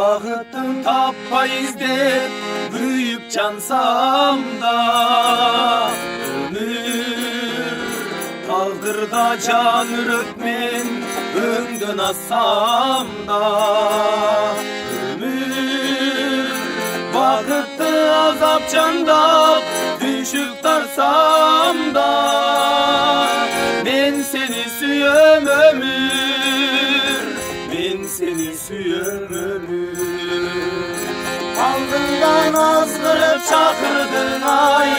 Baqıtın tapmayız dep büyük cansam da, ömür taqdırda can ürüp öngdön assam da, ömür baqıtı azap canda düşüp tarsam da, men seni süyöm ömür, men seni süyöm ömür. Aldından azgırıp çakırdın ay,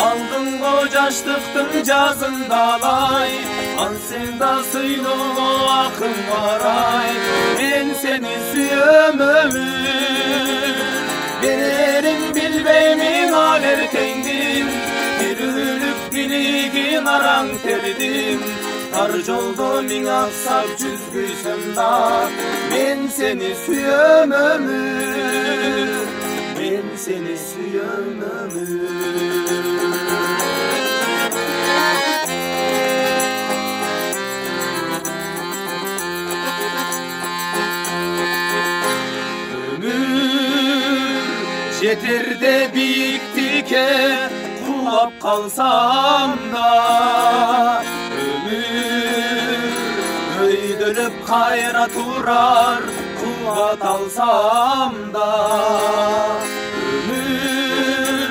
aldın kocaştıktın cazın dalay, an senda sıylığı akın var ay, men seni süyöm ömür. Vererim bilbeymin aler tengdim, bir ölüp biligin aran terdim. Tar jolda min aksap cüzgüysem da, men seni süyöm ömür, men seni süyöm ömür. Yeter de biktik'e kulap kalsam da, ömür öydürüp kayra turar kuvvat alsam da, ömür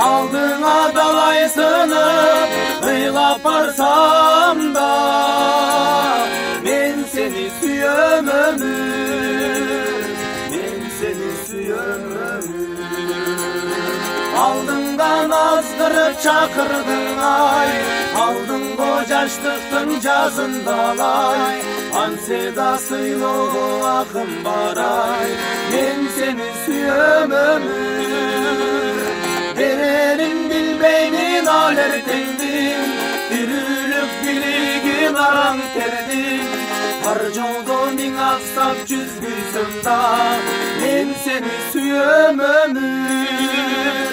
aldığına dalaysınıpıylap barsam da, men seni süyöm ömür, men seni süyöm ömür. Aldından azgırıp çakırdın ay, aldın kocaştıktın cazın dalay, an sedasıyla akın baray, men seni süyöm ömür. Vererim bilbeymin aler tengdim, dürülüp biligin aran terdim. Har jolda min aksap cüzgüysem da, men seni süyöm ömür,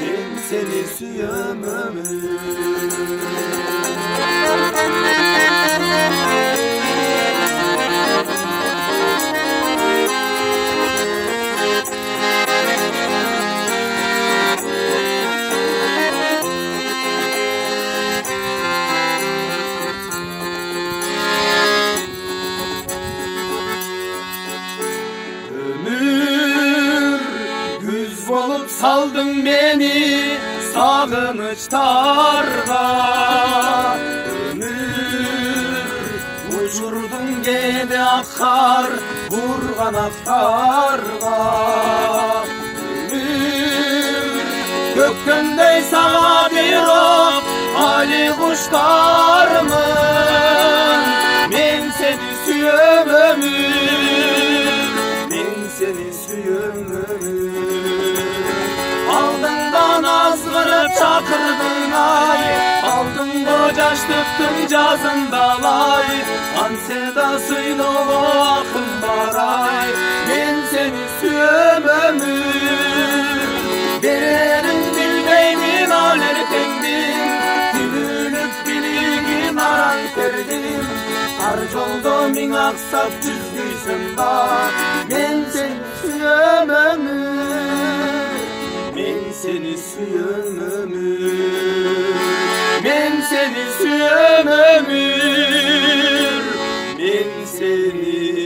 men seni süyöm ömür. Bolup saldın beni sağınıçlarga, ömür uçurdun gede akar vurgan aktarga, ömür gökkündey sağa berip ali kuşlarmın, men seni süyöm ömür, men seni süyöm ömür. Aldından azgırıp çakırdın ay, aldın kocaştıktın cazın dalay, an sedasıyla akın baray, men seni süyöm ömür. Vererim bilbeymin aler tengdim, gülünüp biligin aran terdim. Har jolda min aksap cüzgüysem da, men seni süyöm ömür, men seni süyöm ömür, men seni süyöm ömür, men seni